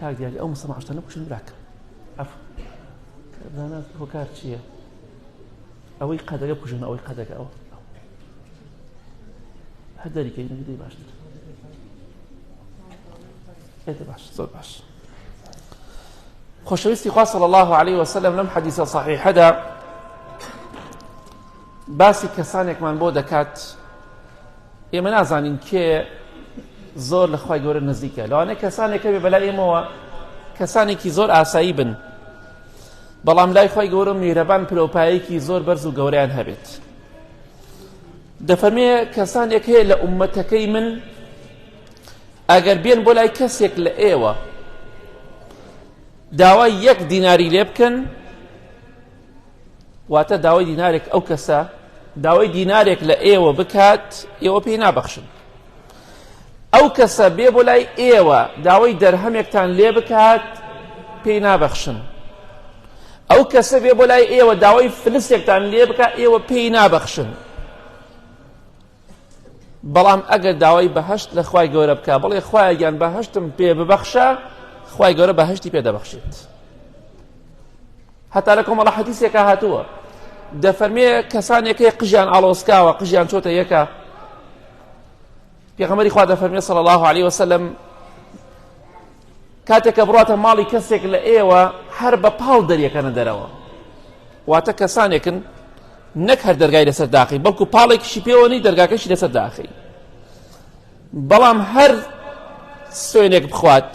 كاك ديالي أو مصطفى عشتنا بكشن براك عفو زانات هو كارتشية أوي قدك بكشن أوي قدك أو هدري كي نقدي باش إيه باش صار باش خوشويستي خوا صلى الله عليه وسلم لم حديث صحيح هذا باسي كسانك من بو دكات ئێمە نازانین کێ زۆر لە خوای گەورە نزیکە لەوانەیە کەسانێکە بێ بەلای ئێمەوە کەسانێکی زۆر ئاسایی بن بەڵام لای خوای گەورە میهرەبان پلۆپایەکی زۆر بەرز و گەورەیان هەبێت دەفەرمێ کەسانێک هەیە لە ئومەتەکەی من ئەگەر بێن بۆ لای کەسێک لە ئێوە داوای 1 دیناری لێ بکەن واتە داوای دینارێک ئەو کەسە داوای دینارێک لە ئێوە بکات ئێوە پێی نابەخشن ئەو کەسە بێ بۆ لای ئێوە داوای دەرهەمێکتان لێ بکات پێی نابەخشن ئەو کەسە بێ بۆ لای ئێوە داوای فلسێکتان لێ بکات ئێوە پێی نابەخشن بەڵام ئەگەر داوای بەهەشت لە خوای گەورە بکات بڵێ خوایە گیان بەهەشتم پێ ببەخشە خوای گەورە بەهەشتی پێ دەبەخشێت هەتا لە کۆمەڵە حەدیثێکە هاتووە دەفەرمێ کەسانێکی قژیان ئاڵۆسکاوە قژیان چۆتە یەکە پێغەمبەری خوا دەفەرمێ صلی الله عليه وسلم کاتێکە بڕاتە ماڵی کەسێک لە ئێوە هەر بە پاڵ دەریەکەنە دەرەوە واتە کەسانێکن نەک هەر دەرگای لەسەر داخی بەڵکو پاڵێکیشی پێوە نی دەرگاکەشی لەسەر داخی بەڵام هەر سوێنێک بخوات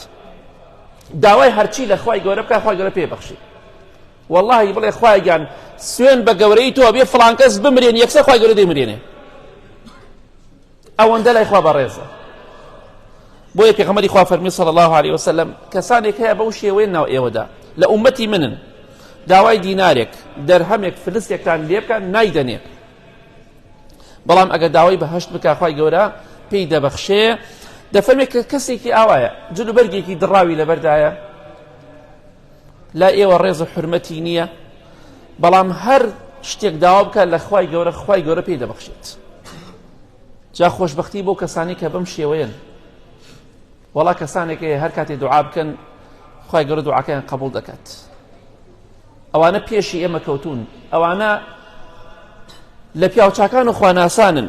داوای هەرچی لە خوای گەورە بکات خوای گەورە پێبەخشی والله بڵێ خوای گیان سوێن بە گەورەی تۆ بێ فڵان کەس بمرێن یەکسەر خوای گەورە دەیمرێنێ ئەوەندە لای خوا بەڕێزە بۆیە پێغەمبەری خوا فەرمی صلی الله عليه وسلم کەسانێک هەیە بەو شێوەیە ناو ئێوەدا لە ئومەتی منن داوای دینارێک دەرهەمێک فلسێکتان لێ بکەن نایدەنێ بەڵام ئەگەر داوای بەهەشت بکات خوای گەورە پێی دەبەخشێ دەفەرمێ کە کەسێکی ئاوایە جلوبەرگێکی دڕاوی لەبەردایە لا ئێوە ڕێز و حرمەتی نییە بەڵام هەر شتێک داوا بکات لە خوای گەورە پێی دەبەخشێت جا خۆشبەختی بۆ کەسانی کە بەم شێوەیەن وەڵا کەسانێک هەر کاتێ دوعا بکەن خوای گەورە دوعاکەیان قبوڵ دەکات ئەوانە پێشی ئێمە کەوتون ئەوانە لە پیاوچاکان و خواناسانن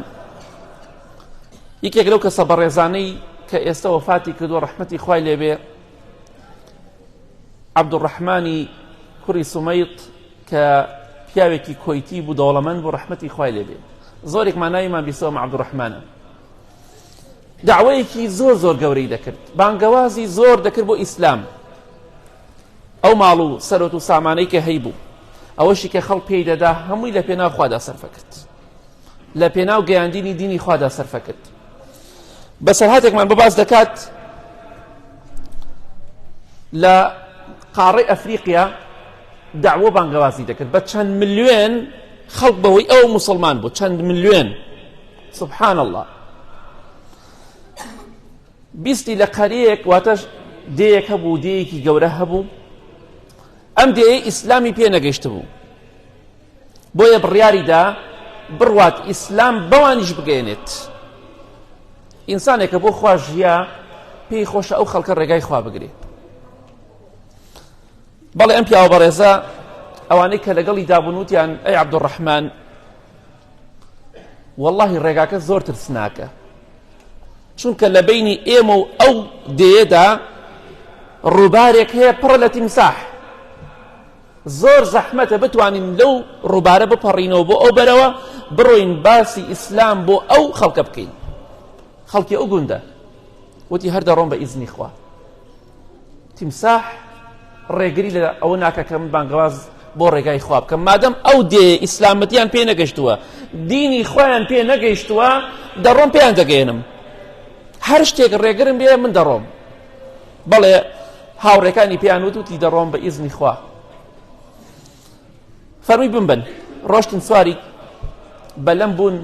یەکێک لەو کەسە بەڕێزانەی کە ئێستا وەفاتی کردووە ڕەحمەتی خوای لێبێ عەبدوڕەحمانی کوڕی سومەیط کە پیاوێکی کۆیتی بوو دەوڵەمەند بوو ڕەحمەتی خوای لێبێ زۆرێکمان ناویمان بیستەوە عەبدوڕەحمانە داوایەکی زۆر گەورەی دەکرد بانگەوازی زۆر دەکرد بۆ ئیسلام ئەو ماڵ و سەرۆت و سامانەی کە هەی بوو ئەوەشی کە خەڵک پێی دەدا هەمووی لە پێناو خوادا سەرفە کرد لە پێناو گەیاندنی دینی خوادا سەرفە کرد بەسەرهاتێکمان بەباز دەکات لە قارەی ئەفریقیا دعوە بانگەوازی دەکرد بە چەند ملیۆن خەڵک بەهۆی ئەو موسڵمان بوو چەند ملیۆن سبحان الله بیستی لە قەرەیەک واتە دێیەک هەبوو دێیەکی گەورە هەبوو ئەم دێیە ئیسلامی پێ نەگەیشت بوو بۆیە بڕیاریدا بڕوات ئیسلام بەوانیش بگەێنێت ئینسانێکە بۆ خوا ژیا پێی خۆشە ئەو خەڵکە ڕێگای خوا بگرێت بەڵێ ئەم پیاوە بەڕێزە ئەوانەی کە لەگەڵی دابنووتیان ئەی عەبدوڕەحمان واللهی ڕێگاکە زۆر ترسناکە چونکە لە بینی ئێمە و ئەو دێیەدا ڕووبارێک هەیە پڕە لە تیمساح زۆر زەحمەتە بتوانین لەو ڕووبارە بپەڕینەوە بۆ ئەو بەرەوە بڕۆین باسی ئیسلام بۆ ئەو خەڵکە بکەین خەڵکی ئەو گوندە وتی هەر دەڕۆم بە ئیزنی خوا تیمساح ڕێگری لە ئەوە ناکە کە من بانگەواز بۆ ڕێگای خوا بکەم مادەم ئەو دێ ئیسلامەتیان پێ نەگەیشتووە دینی خۆیان پێ نەگەیشتووە دەڕۆم پێیان دەگەێنم هەر شتێک ڕێگرم بێ من دەڕۆم بەڵێ هاوڕێکانی پێیان وتی دەڕۆم بە ئیزنی خوا فەرمووی بمبن ڕۆشتن سواری بەلەم بوون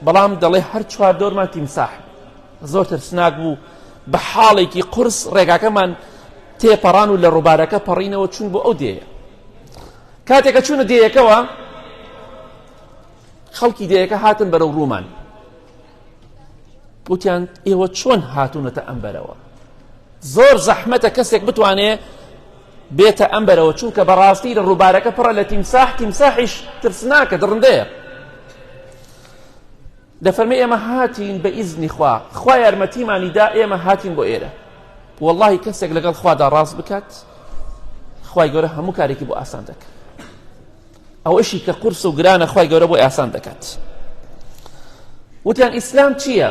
بەڵام دەڵێ هەر چوار دۆرمان تیمساح زۆر ترسناک بوو بە حاڵێکی قورس ڕێگاکەمان تێپەڕان و لە ڕووبارەکە پەڕینەوە چوون بۆ ئەو دێیە کاتێکە چوونە دێیەکەوە خەڵکی دێیەکە هاتن بەرەو ڕوومان وتیان ئێوە چۆن هاتوونەتە ئەم بەرەوە زۆر زەحمەتە کەسێک بتوانێ بێتە ئەمبەرەوە، چونکە بەڕاستی لە ڕووبارەکە پڕە لە تیمساحیش ترسناکە دڕندەیە. دەفەرمێ ئێمە هاتین بە ئیزنی خوا یارمەتیمانی دا، ئێمە هاتین بۆ ئێرە. واللهی کەسێک لەگەڵ خوادا ڕاست بکات، خوای گەورە هەموو کارێکی بۆ ئاسان دەکات. ئەو ئەشی کە قورس و گرانە خوای گەورە بۆ ئاسان دەکات. وتیان ئیسلام چییە؟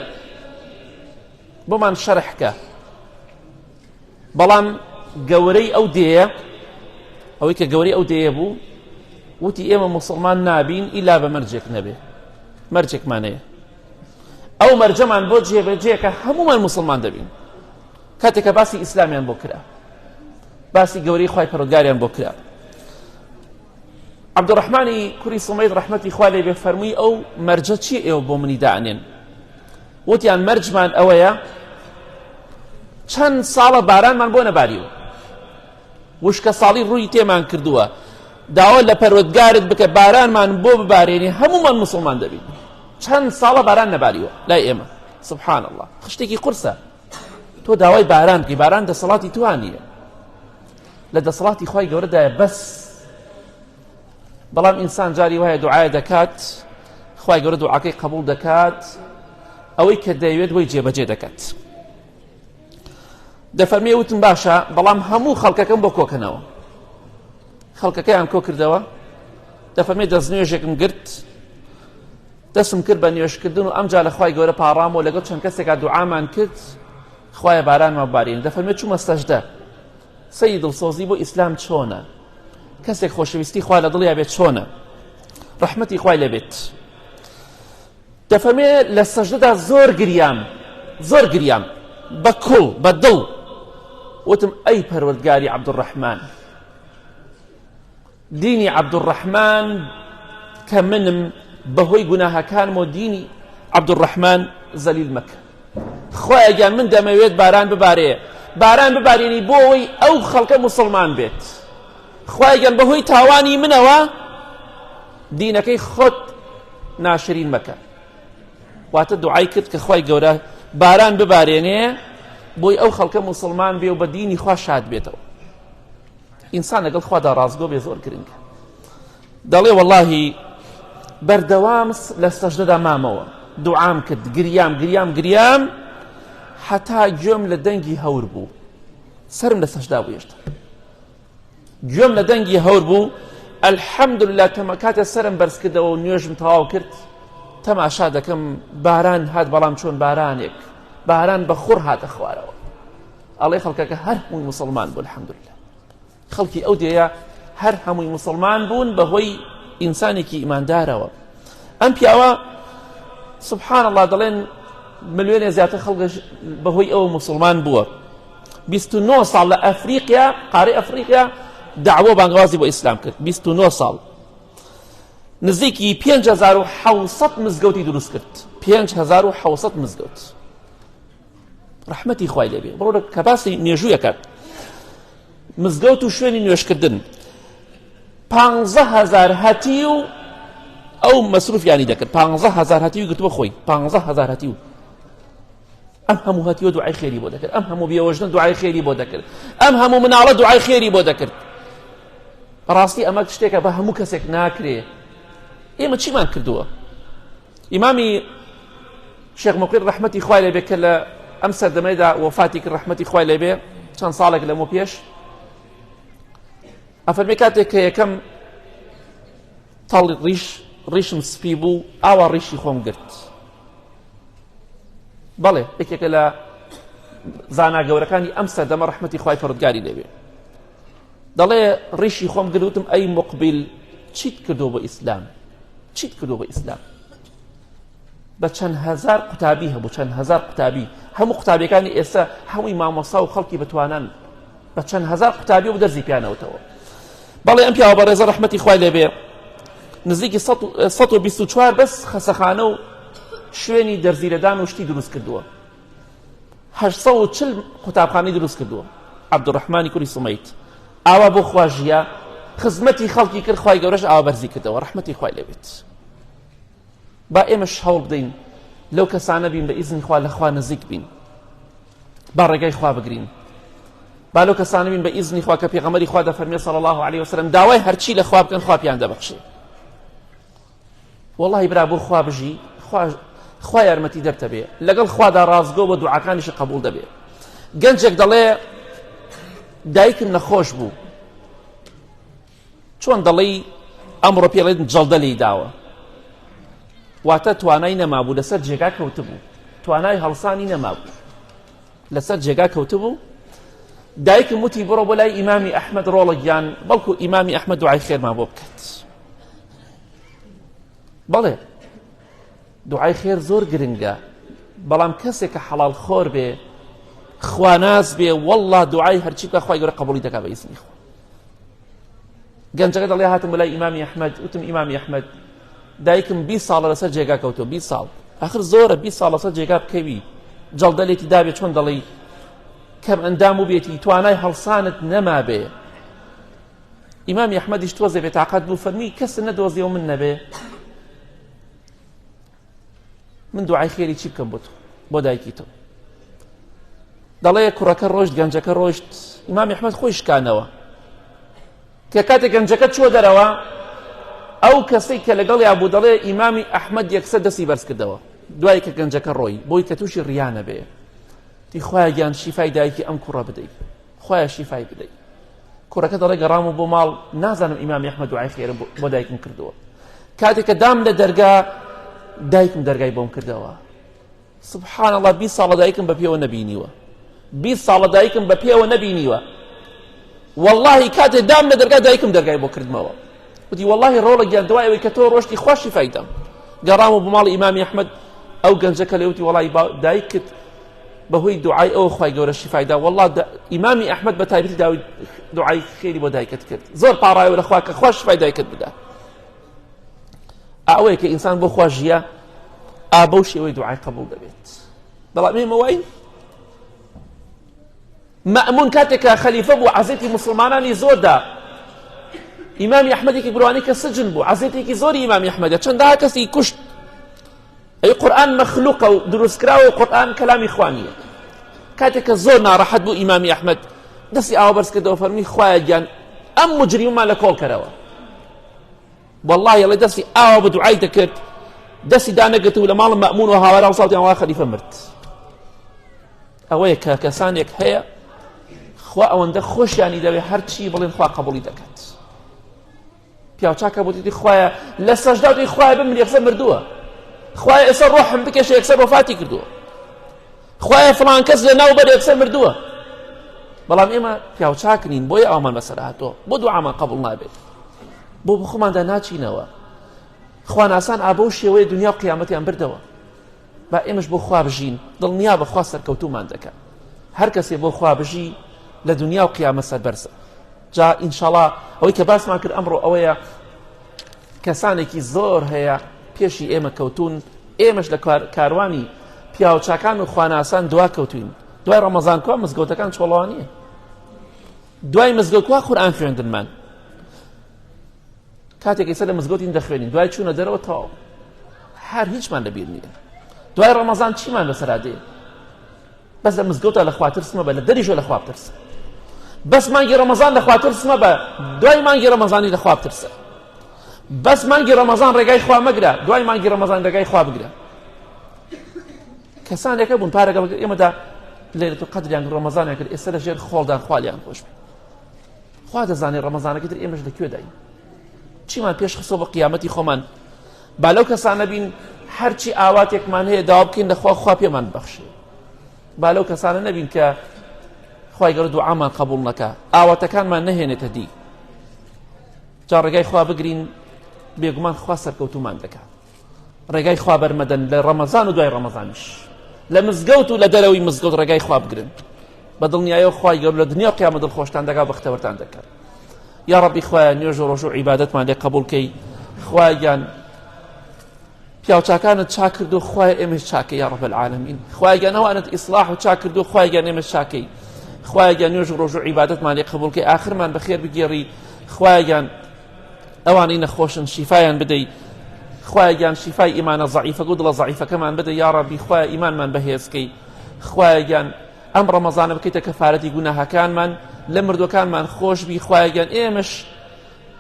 بۆمان شەرحکە. بەڵام گەورەی ئەو دێیە، ئەوەی کە گەورەی ئەو دێیە بوو، وتی ئێمە موسڵمان نابین ئیلا بە مەرجێک نەبێ، مەرجێکمانەیە. ئەو مەرجەمان بۆ جێبەجێکە هەمومان موسڵمان دەبین. کاتێکە باسی ئیسلامیان بۆ کرا، باسی گەورەی خوای پەروەردگاریان بۆ کرا. عەبدوڕەحمانی کوڕی سومەید ڕەحمەتی خوا لێ بێ فەرمووی ئەو مەرجە چی ئێوە بۆ منی دائنێن؟ وتیان مەرجمان ئەوەیە چەند ساڵە بارانمان بۆ نەباریوە، وشکە ساڵی ڕووی تێمان کردووە، داوا لە پەروەردگارت بکە بارانمان بۆ ببارێنی، هەمومان موسڵمان دەبین. چەند ساڵە باران نەباریوە لای ئێمە. سبحان الله، خشتێکی قورسە. تۆ داوای باران بکەی، باران دەسەڵاتی توان نییە، لە دەسەڵاتی خوای گەورەدایە بەس. بەڵام ئینسان جاری وایە دوعای دەکات، خوای گەورە دوعاکەی قبول دەکات، ئەوەی کە دەیەوێت بۆی جێبەجێ دەکات. دەفەرمێ وتم باشە، بەڵام هەموو خەڵکەکەم بۆ کۆکەنەوە. خەڵکەکەیان کۆ کردەوە. دەفەرمێ دەستنوێژێکم گرت، دەستم کرد بە نوێژکردن و ئەمجا لە خوای گەورە پاڕام و لەگەڵ چەند کەسێکا دوعامان کرد، خوایە بارانمان ببارێنی. دەفەرمێ چوومە سەجدە، سەی دڵسۆزی بۆ ئیسلام چۆنە، کەسێک خۆشەویستی خوا لە دڵیا بێت چۆنە، ڕەحمەتی خوای لەبێت. دەفەرمێ لە سەجدەدا زۆر گریام بە کوڵ بە دڵ. وتم ئەی پەروەردگاری عەبدوڕەحمان، دینی عەبدوڕەحمان کە منم بەهۆی گوناهەکانم و دینی عەبدوڕەحمان زەلیل مەکە. خوایە گیان من دەمەوێت باران ببارێ، باران ببارێنی بۆ ئەوەی ئەو خەڵکە موسڵمان بێت. خوایە گیان بەهۆی تاوانی منەوە دینەکەی خۆت ناشرین مەکە. واتە دوعای کرد کە خوای گەورە باران ببارێنێ بۆی ئەو خەڵکە موسڵمان بێ و بە دینی خوا شاد بێتەوە. ئینسان لەگەڵ خوادا ڕازگۆ بێ زۆر گرنگە. دەڵێ وەڵڵاهی بەردەوام لە سەجدەدا مامەوە، دوعام کرد، گریام حتا گوێم لە دەنگی هەور بوو، سرم لە سەجدا بوو. هێشتا گوێم لە دەنگی هەور بوو. ئەلحەمدوللا کاتە سرم بەرز کردەوە و نوێژم تەواو کرد، تەماشا دەکەم باران هات، بەڵام چۆن بارانێک، باران بە خوڕ هاتە خوارەوە. ئەڵێ خەڵکەکە هەر هەمووی موسڵمان بوون. الحەمدوللا خەڵکی ئەو دێیە هەر هەمووی موسڵمان بوون بەهۆی ئینسانێکی ئیماندارەوە. ئەم پیاوە سبحان الله دەڵێن ملیۆنێ زیاتر خەڵکش بەهۆی ئەوە موسڵمان بووە. 29 ساڵ لە ئەفریقیا، قارەی ئەفریقیا دعوە بانگوازی بۆ ئیسلام کرد. 29 ساڵ نزیکی 5700 مزگەوتی دروست کرد. 5700 مزگەوت. ڕەحمەتی خوای لێبێ. بڕۆ کە باسی نوێژوویە کرد، مزگەوت و شوێنی نوێشکردن 15000 هەتی و ئەو مەسروفیانی دەکرد. 15000 هەتی و گرتووە خۆی. 15000 هەتی و ئەم هەموو هەتیوە دوعای خێری بۆ دەکرد، ئەم هەموو بێوەژنە دوعای خێری بۆ دەکرد، ئەم هەموو مناڵە دوعای خێری بۆ دەکرد. ڕاستی ئەمە شتێکە بە هەموو کەسێک ناکرێ. ئێمە چیمان کردووە؟ ئیمامی شێخ مقیر ڕەحمەتی خوای لێبێ کە لە ئەم سەردەمەیدا وەفاتی کرد ڕەحمەتی خوای لێبێ چەند ساڵێک لەمەوە پێش، ئەفەرمێ کاتێک کە یەکەم تەڵی ڕیشم سپی بوو، ئاوا ڕیشی خۆم گرت. بەڵێ یەکێکە لە زانا گەورەکانی ئەم سەردەمە ڕەحمەتی خوای پەروەردگاری لێبێ. دەڵێ ڕیشی خۆم گرتم ئەی مقبل چیت کردو بۆ ئیسلام؟ چیت کردو بۆ ئیسلام؟ بە چەند هەزار قوتابی هەبوو، چەند هەزار قوتابی، هەموو قوتابیەکانی ئێستا هەمووی مامۆستا و خەڵکی بتوانن، بە چەند هەزار قوتابی و دەرزی پیانەوتەوە. بەڵێ ئەم پیاوە بەڕێزە ڕەحمەتی خوای لێبێ نزیکی 124 بەس خەسەخانە و شوێنی دەرزیلەدان و شتی دروست کردووە. 840 قوتابخانەی دروست کردووە. عەبدوڕەحمانی کوڕی سومەید ئاوا بۆ خوا ژیا، خزمەتی خەڵکی کرد، خوای گەورەش ئاوا بەرزی کردەوە. ڕەحمەتی خوای لێبێت. با ئێمەش هەوڵ بدەین لەو کەسانە بین بە ئیزنی خوا لە خوا نزیک بین، با ڕێگای خوا بگرین، بالو کەسانە بین بە ئیزنی خوا کە پێغەمبەری خوا دەفەرمێ صلی الله عليه وسلم داوای هەرچی لە خوا بکەن خوا پیان دەبەخشێ. والله برا بۆ خوا بژی خوا یارمەتی دەرتەبێ لەگەڵ خوادا ڕازگۆ بە دوعاکانیشی قبول دەبێ. گەنجێک دەڵێ دایکم نەخۆش بوو، چۆن دەڵێی ئەمڕۆ پێڵێن جەڵدە لێی داوە، واتە توانای نەمابوو لەسەر جێگا کەوتبوو، توانای هەڵسانی نەمابوو لەسەر جێگا کەوتبوو. دایکم وتی بڕۆ بۆ لای ئیمامی ئەحمەد ڕۆڵەگیان، بەڵکو ئیمامی ئەحمەد دوعای خێرمان بۆ بکات. بەڵێ دوعای خێر زۆر گرنگە، بەڵام کەسێک کە حەڵال خۆر بێ خواناز بێ والله دوعای هەرچی بکە خوای گەورە قبوڵی دەکا بە ئیزنی خوا. گەنجەکە دەڵێ هاتم بۆ لای ئیمامی ئەحمەد، وتم ئیمامی ئەحمەد دایکم 20 ساڵە لەسەر جێگا کەوتۆ، 20 ساڵ ئاخر زۆرە 20 ساڵ لەسەر جێگا بکەوی جەڵدە لێتی دابێ، چۆن دەڵێی کەم ئەندام و بێتی توانای هەڵسانت نەما بێ. ئیمامی ئەحمەدیش تۆزێ بێتاقەت بوو، فەرمی کەس نەدۆزیە و من نەبێ، من دوعای خێری چی بکەم بۆ تۆ بۆ دایکی تۆ. دەڵێ کوڕەکە ڕۆشت، گەنجەکە ڕۆشت، ئیمامی ئەحمەد خۆی شکانەوە کە کاتێک گەنجەکە چوە دەرەوە ئەو کەسەی کە لەگەڵیا بوو دەڵێ ئیمامی ئەحمەد یەکسەر دەستی بەرز کردەوە دوای کە گەنجەکە ڕۆی، بۆی کە تووشی ڕیانە بێ. تی خوایە گیان شیفای دایکی ئەم کوڕە بدەیت، خوایە شیفای بدەیت. کوڕەکە دەڵێ گەڕام و بۆ ماڵ نازانم ئیمامی ئەحمەد دوعای خێرم بۆ دایکم کردەوە. کاتێک کە دام لە دەرگا دایکم دەرگای بۆم کردەوە. سبحان الله 20 ساڵە دایکم بە پێوە نەبینیوە، 20 ساڵە دایکم بە پێوە نەبینیوە. والله کاتێ دام لە دەرگا دایکم دەرگای بۆ کردمەوە، وتی والله ڕۆڵە گیان دوای ئەوەی کە تۆ ڕۆشتی خوا شیفای دەم. گەڕام و بۆ ماڵی ئیمامی ئەحمەد، ئەو گەنجەکە لێوتی والله دایکت بەهۆی دوعای ئەوە خوای گەورە شیفای دا، والله ئیمامی ئەحمەد بە تایبەتی داوای دوعای خێری بۆ دایکت کرد، زۆر پاڕایەوە لە خوا کە خوا شیفای دایکت بدات. ئەوەیە کە ئینسان بۆ خوا ژیە ئابە و شێوەی دوعای قبوڵ دەبێت. بەڵام ئێمە وای مەئمون کاتێکە خەلیفە بوو عەزێتی مسلمانانی زۆردا، ئیمامی ئەحمەدێکی بڕوانی کە سجن بوو، عەزێتێکی زۆری ئیمامی ئەحمەدە، چەندەها کەسی کوشت. ئەی قورئان مەخلوقە و دروستکراوە و قورئان کەلامی خوا نییە. کاتێککە زۆر ناڕەحەت بوو ئیمامی ئەحمەد دەستی ئاوا بەرز کردەوە، فەرمی خوایە گیان ئەم مجریممان لە کۆڵ کەرەوە. والله یەڵێ دەستی ئاوا بە دوعای دەکرد، دەستی دانەگرت و لە ماڵ مەئمون و هاوارا و ساڵتیان وا خەلیفە مرد. ئەوەیە کە کەسانێک هەیە خوا ئەوەندە خۆشیانی دەوێ هەرچی بڵێن خوا قبوڵی دەکات. پیاوچاکە بۆ دیدی خوایە لە سەجدا دوی خوایە بمری یەکسەر مردووە، خوایە ئێستا ڕۆحم بکێشە یەکسەر وەفاتی کردووە، خوایە فڵان کەس لە ناو بەر یەکسەر مردووە. بەڵام ئێمە پیاوچاکنین، بۆیە ئەومان بەسەر هاتۆ، بۆ دوعامان قبوڵ نابێت، بۆ بخۆماندا ناچینەوە. خوا ناسان ئابە و شێوەیە دنیا و قیامەتیان بردەوە، با ئێمەش بۆ خوا بژین، دڵنیا بەخوا سەرکەوتومان دەکات. هەر کەسێ بۆ خوا بژی لە دنیا و قیامەت سەربەرزە. جا ئینشاڵڵا ئەوەی کە باسمان کرد ئەمڕۆ ئەوەیە کەسانێکی زۆر هەیە پێشی ئێمە کەوتون، ئێمەش لە کاروانی پیاوچاکان و خواناسان دوا کەوتوین. دوای ڕەمەزان کوا مزگەوتەکان چۆڵەوانیە، دوای مزگەوت کوا قورئان خوێندنمان، کاتێک ئێستا لە مزگەوتین دەخوێنین، دوای چوونە دەرەوە تەواو هەر هیچمان لەبیر نییە. دوای ڕەمەزان چیمان بەسەرا دێ؟ بەس لە مزگەوتە لە خوا ترسمە بە، لە دەریشۆ لە خوا بترسە. بەس مانگی ڕەمەزان لە خوا ترسمە بە، دوای مانگی ڕەمەزانی لە خوا بترسە. بەس مانگی ڕەمەزان ڕێگای خوا مەگرە، دوای مانگی ڕەمەزان ڕێگای خوا بگرە. کەسانێکە بوون پارەگە ئێمەدا لەیلەتول قەدریان ڕەمەزانیان کرد، ئێستا لە ژێر خۆڵدان خوالیان خۆش بێ. خوا دەزانێت ڕەمەزانەکە تر ئێمەش لەکوێ داین، چیمان پێش خستۆ بە قیامەتی خۆمان. با لەو کەسانە بین هەرچی ئاواتێکمان هەیە داوا بکەین لەخوا خوا پێمان بەخشێ. با لەو کەسانە نەبین کە خوای گەورە دوعامان قبوڵ نەکا، ئاواتەکانمان نەهێنێتە دی. جا ڕێگای خوا بگرین، بێگومان خوا سەرکەوتومان دەکات. ڕێگای خوا بەرمەدەن لە ڕەمەزان و دوای ڕەمەزانیش، لە مزگەوت و لە دەرەوەی مزگەوت ڕێگای خوا بگرن. بە دڵنیاییەوە خوای گەورە لە دنیا و قیامەت دڵخۆشتان دەکات، بەختەوەرتان دەکات. یا ڕەبی خوایە نوێژ و ڕۆژ و عیبادەتمان لێ قبوڵ کەی. خوایان پیاوچاکانت چاک کردو، خوایە ئێمەش چاکەی یا ڕەب العالەمین. خوایان ئەوانت ئیسلاح و چاک کردو، خوایان ئێمەش چاکەی. خوایان نوێژ و ڕۆژ و عیبادەتمان لێ قبوڵ کەی، ئاخرمان بەخێر بگێڕی. خوایان ئەوانەی نەخۆشن شیفایان بدەی، خوایان شیفای ئیمانە ضعیفە و دڵە ضعیفەکەمان بدە یا ڕەبی. خوایە ئیمانمان بەهێزکەی، خوایان ئەم ڕەمەزانە بکەیتە کەفارەتی گوناهەکانمان لە مردوەکانمان خۆش بی خوایگەن ئێمەش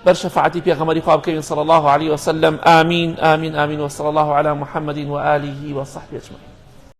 بەر شەفاعەتی پێغەمبەری خوا بکەوین صلی الله عليه وسلم. آمین آمین آمین وصلى الله على محمد وآله وصحبه أجمعين.